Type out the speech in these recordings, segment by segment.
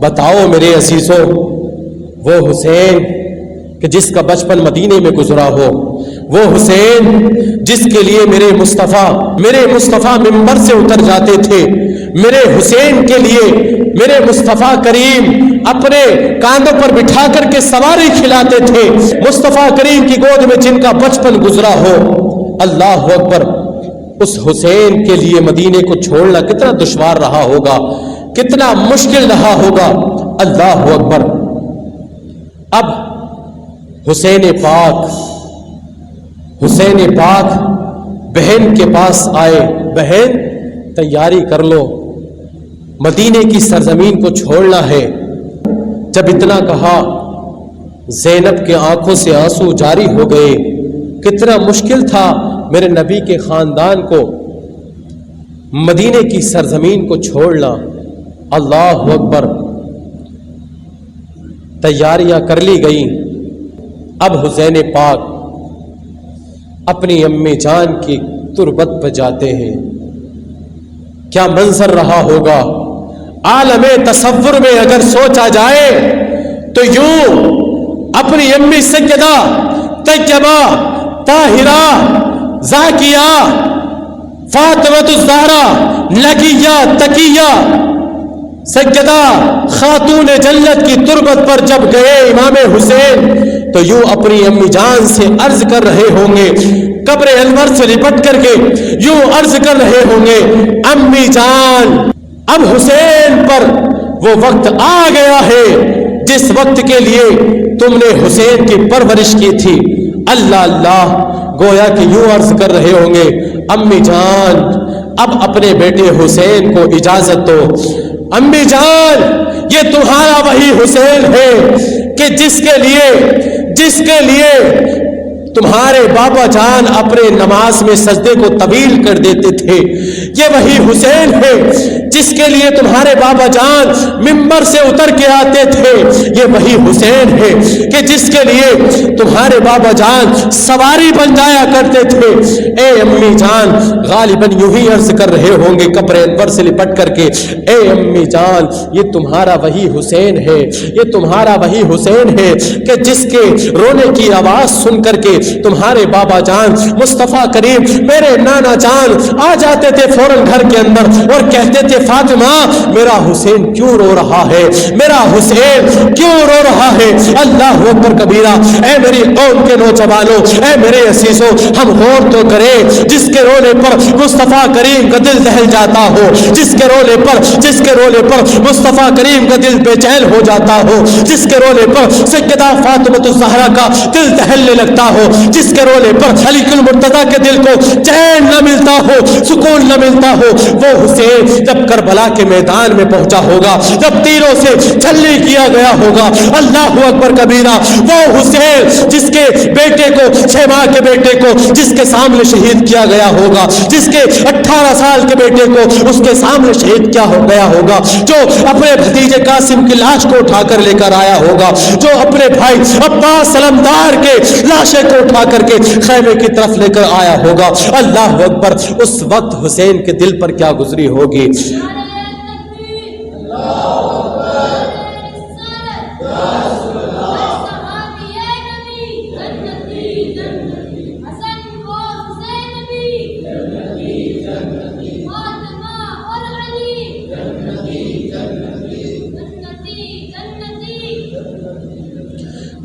بتاؤ میرے عزیزوں، وہ حسین کہ جس کا بچپن مدینے میں گزرا ہو، وہ حسین جس کے لیے میرے مصطفیٰ ممبر سے اتر جاتے تھے، میرے حسین کے لیے میرے مصطفیٰ کریم اپنے کاندھوں پر بٹھا کر کے سواری کھلاتے تھے، مصطفیٰ کریم کی گود میں جن کا بچپن گزرا ہو۔ اللہ اکبر، اس حسین کے لیے مدینے کو چھوڑنا کتنا دشوار رہا ہوگا، کتنا مشکل رہا ہوگا۔ اللہ اکبر۔ اب حسین پاک بہن کے پاس آئے، بہن تیاری کر لو، مدینے کی سرزمین کو چھوڑنا ہے۔ جب اتنا کہا زینب کے آنکھوں سے آنسو جاری ہو گئے، کتنا مشکل تھا میرے نبی کے خاندان کو مدینے کی سرزمین کو چھوڑنا۔ اللہ اکبر۔ تیاریاں کر لی گئیں۔ اب حسین پاک اپنی امی جان کی تربت پہ جاتے ہیں۔ کیا منظر رہا ہوگا، عالم تصور میں اگر سوچا جائے تو یوں اپنی امی سیدہ طیبہ طاہرہ زاکیہ فاطمۃ الزہرا نقیہ تقیہ سیدہ خاتون جنت کی تربت پر جب گئے امام حسین، تو یوں اپنی امی جان سے عرض کر رہے ہوں گے، قبر انور سے لپٹ کر کے یوں عرض کر رہے ہوں گے، امی جان اب حسین پر وہ وقت آ گیا ہے جس وقت کے لیے تم نے حسین کی پرورش کی تھی۔ اللہ اللہ، گویا کہ یوں عرض کر رہے ہوں گے، امی جان اب اپنے بیٹے حسین کو اجازت دو۔ امی جان، یہ تمہارا وہی حسین ہے کہ جس کے لیے تمہارے بابا جان اپنے نماز میں سجدے کو طویل کر دیتے تھے، یہ وہی حسین ہے جس کے لیے تمہارے بابا جان ممبر سے اتر کے آتے تھے، یہ وہی حسین ہے کہ جس کے لیے تمہارے بابا جان سواری بن جایا کرتے تھے۔ اے امی جان، غالباً یوں ہی عرض کر رہے ہوں گے قبر انور سے لپٹ کر کے، اے امی جان یہ تمہارا وہی حسین ہے، یہ تمہارا وہی حسین ہے کہ جس کے رونے کی آواز سن کر کے تمہارے بابا جان مصطفیٰ کریم میرے نانا جان آ جاتے تھے فوراً گھر کے اندر اور کہتے تھے، فاطمہ میرا حسین کیوں رو رہا ہے، میرا حسین کیوں رو رہا ہے۔ اللہ اکبر کبیرہ۔ اے میری قوم کے نوجوانوں، اے میرے عزیزوں، ہم غور تو کریں، جس کے رونے پر مصطفیٰ کریم کا دل دہل جاتا ہو، جس کے رونے پر مصطفیٰ کریم کا دل بے چین ہو جاتا ہو، جس کے رونے پر سیدہ فاطمۃ الزہرا کا دل دہلنے لگتا ہو، جس کے رونے پر علی المرتضیٰ کے دل کو چین نہ ملتا ہو، سکون نہ ملتا ہو، وہ حسین جب کربلا کے میدان میں پہنچا ہوگا، جب تیروں سے چھلنی کیا گیا ہوگا، اللہ اکبر کبیرہ، وہ حسین جس کے بیٹے کو، 6 ماہ کے بیٹے کو جس کے سامنے شہید کیا گیا ہوگا، جس کے 18 سال کے بیٹے کو اس کے سامنے شہید کیا ہو گیا ہوگا، جو اپنے بھتیجے قاسم کی لاش کو اٹھا کر لے کر آیا ہوگا، جو اپنے بھائی عباس سلمدار کے لاشیں کو اٹھا کر کے خیمے کی طرف لے کر آیا ہوگا۔ اللہ اکبر، اس وقت حسین کے دل پر کیا گزری ہوگی۔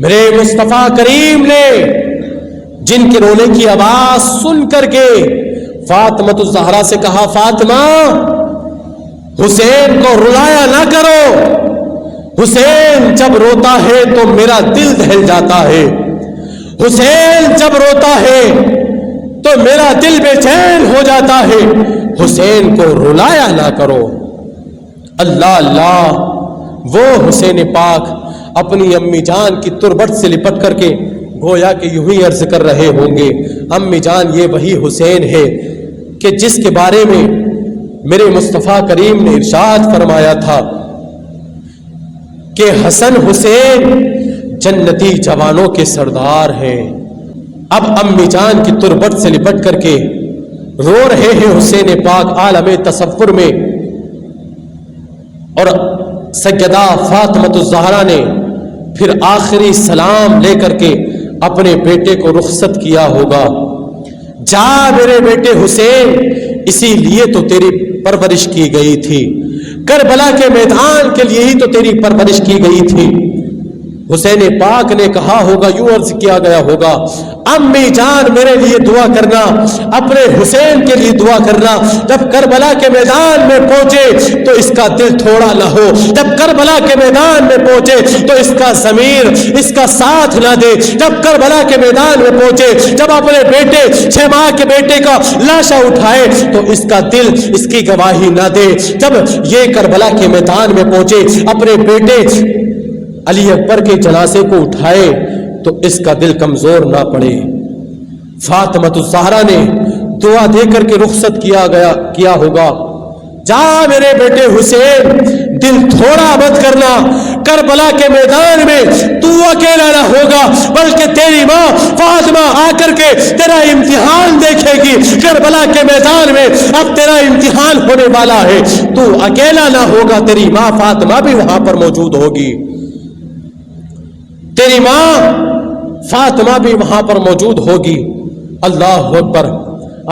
میرے مصطفیٰ کریم نے جن کے رونے کی آواز سن کر کے فاطمۃ الزہرا سے کہا، فاطمہ حسین کو رلایا نہ کرو، حسین جب روتا ہے تو میرا دل دہل جاتا ہے، حسین جب روتا ہے تو میرا دل بے چین ہو جاتا ہے، حسین کو رلایا نہ کرو۔ اللہ اللہ، وہ حسین پاک اپنی امی جان کی تربت سے لپٹ کر کے گویا کہ یوں ہی عرض کر رہے ہوں گے، امی جان یہ وہی حسین ہے کہ جس کے بارے میں میرے مصطفیٰ کریم نے ارشاد فرمایا تھا کہ حسن حسین جنتی جوانوں کے سردار ہیں۔ اب امی جان کی تربت سے لپٹ کر کے رو رہے ہیں حسین پاک عالم تصور میں، اور سیدہ فاطمۃ الزہرا نے پھر آخری سلام لے کر کے اپنے بیٹے کو رخصت کیا ہوگا. جا میرے بیٹے حسین، اسی لیے تو تیری پرورش کی گئی تھی، کربلا کے میدان کے لیے ہی تو تیری پرورش کی گئی تھی. حسین پاک نے کہا ہوگا، یوں عرض کیا گیا ہوگا، امی جان میرے لیے دعا کرنا، اپنے حسین کے لیے دعا کرنا. جب کربلا کے میدان میں پہنچے تو اس کا دل تھوڑا نہ ہو، جب کربلا کے میدان میں پہنچے تو اس کا ضمیر اس کا ساتھ نہ دے. جب کربلا کے میدان میں پہنچے، جب اپنے بیٹے 6 ماہ کے بیٹے کا لاشا اٹھائے تو اس کا دل اس کی گواہی نہ دے. جب یہ کربلا کے میدان میں پہنچے، اپنے بیٹے علی اکبر کے جنازے کو اٹھائے تو اس کا دل کمزور نہ پڑے. فاطمۃ الزہرا نے دعا دے کر کے رخصت کیا ہوگا. جا میرے بیٹے حسین، دل تھوڑا مت کرنا، کربلا کے میدان میں تو اکیلا نہ ہوگا، بلکہ تیری ماں فاطمہ آ کر کے تیرا امتحان دیکھے گی. کربلا کے میدان میں اب تیرا امتحان ہونے والا ہے، تو اکیلا نہ ہوگا، تیری ماں فاطمہ بھی وہاں پر موجود ہوگی، تیری ماں فاطمہ بھی وہاں پر موجود ہوگی. اللہ اکبر.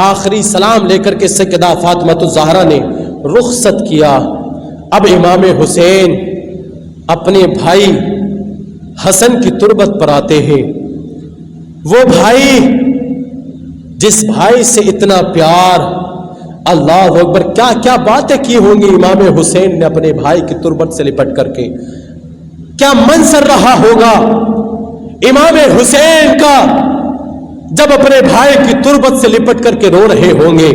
آخری سلام لے کر کے سیدہ فاطمۃ الزہرا نے رخصت کیا. اب امام حسین اپنے بھائی حسن کی تربت پر آتے ہیں. وہ بھائی جس بھائی سے اتنا پیار، اللہ اکبر، کیا کیا باتیں کی ہوں گی امام حسین نے اپنے بھائی کی تربت سے لپٹ کر کے، کیا منظر رہا ہوگا امام حسین کا جب اپنے بھائی کی تربت سے لپٹ کر کے رو رہے ہوں گے.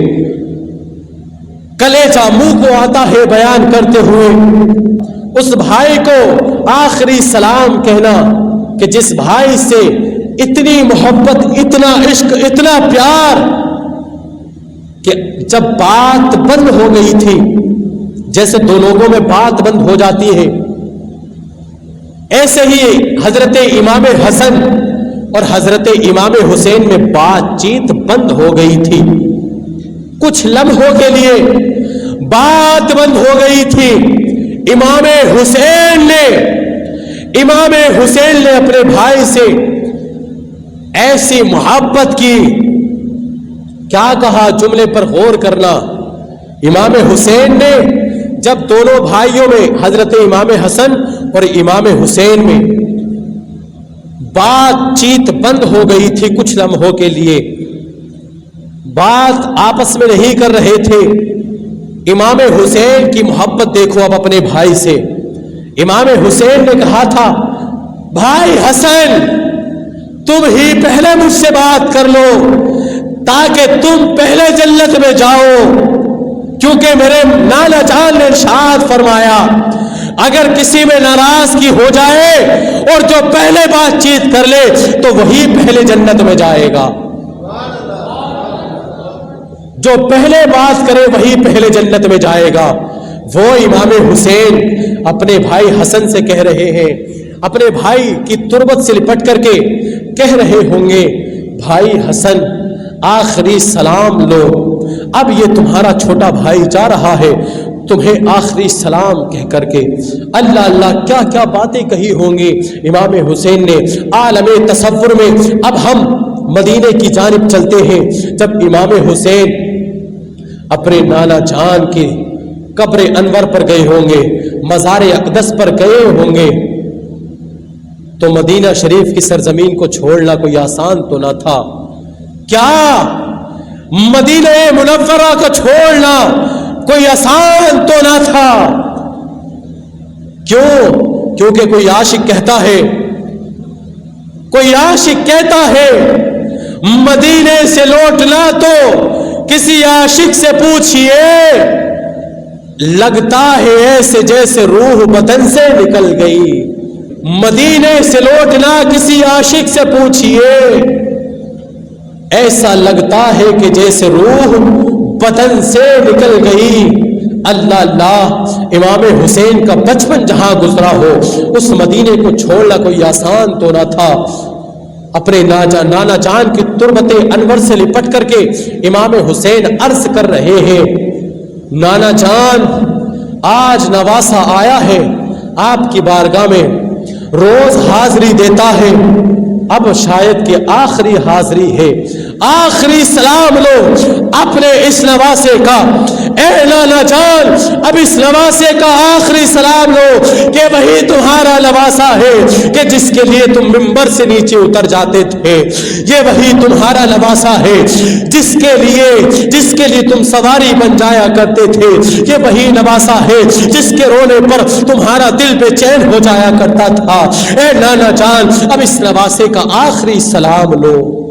کلیجہ منہ کو آتا ہے بیان کرتے ہوئے اس بھائی کو آخری سلام کہنا کہ جس بھائی سے اتنی محبت، اتنا عشق، اتنا پیار کہ جب بات بند ہو گئی تھی، جیسے دو لوگوں میں بات بند ہو جاتی ہے، ایسے ہی حضرت امام حسن اور حضرت امام حسین میں بات چیت بند ہو گئی تھی. کچھ لمحوں کے لیے بات بند ہو گئی تھی. امام حسین نے اپنے بھائی سے ایسی محبت کی، کیا کہا، جملے پر غور کرنا. امام حسین نے جب دونوں بھائیوں میں حضرت امام حسن اور امام حسین میں بات چیت بند ہو گئی تھی، کچھ لمحوں کے لیے بات آپس میں نہیں کر رہے تھے. امام حسین کی محبت دیکھو اب اپنے بھائی سے. امام حسین نے کہا تھا، بھائی حسن تم ہی پہلے مجھ سے بات کر لو تاکہ تم پہلے جنت میں جاؤ، کیونکہ میرے نانا جان نے ارشاد فرمایا اگر کسی میں ناراضگی ہو جائے اور جو پہلے بات چیت کر لے تو وہی پہلے جنت میں جائے گا، جو پہلے بات کرے وہی پہلے جنت میں جائے گا. وہ امام حسین اپنے بھائی حسن سے کہہ رہے ہیں، اپنے بھائی کی تربت سے لپٹ کر کے کہہ رہے ہوں گے، بھائی حسن آخری سلام لو، اب یہ تمہارا چھوٹا بھائی جا رہا ہے تمہیں آخری سلام کہہ کر کے. اللہ اللہ کیا کیا باتیں کہی ہوں گی امام حسین نے. عالم تصور میں اب ہم مدینے کی جانب چلتے ہیں. جب امام حسین اپنے نانا جان کی قبر انور پر گئے ہوں گے، مزار اقدس پر گئے ہوں گے، تو مدینہ شریف کی سرزمین کو چھوڑنا کوئی آسان تو نہ تھا. کیا مدینہ منورہ کو چھوڑنا کوئی آسان تو نہ تھا؟ کیوں؟ کیونکہ کوئی عاشق کہتا ہے، کوئی عاشق کہتا ہے مدینے سے لوٹنا تو کسی عاشق سے پوچھئے، لگتا ہے ایسے جیسے روح بدن سے نکل گئی. مدینے سے لوٹنا کسی عاشق سے پوچھئے، ایسا لگتا ہے کہ جیسے روح بدن سے نکل گئی. اللہ اللہ، امام حسین کا بچپن جہاں گزرا ہو اس مدینے کو چھوڑنا کوئی آسان تو نہ تھا. اپنے نانا جان کی تربت انور سے لپٹ کر کے امام حسین عرض کر رہے ہیں، نانا جان آج نواسا آیا ہے، آپ کی بارگاہ میں روز حاضری دیتا ہے، اب شاید کہ آخری حاضری ہے، آخری سلام لو اپنے اس نواسے کا، اے نانا جان اب اس نواسے کا آخری سلام لو کہ وہی تمہارا نواسا ہے کہ جس کے لیے تم منبر سے نیچے اتر جاتے تھے، یہ وہی تمہارا نواسا ہے جس کے لیے تم سواری بن جایا کرتے تھے، یہ وہی نواسا ہے جس کے رونے پر تمہارا دل بے چین ہو جایا کرتا تھا۔ اے نانا جان اب اس نواسے کا آخری سلام لو۔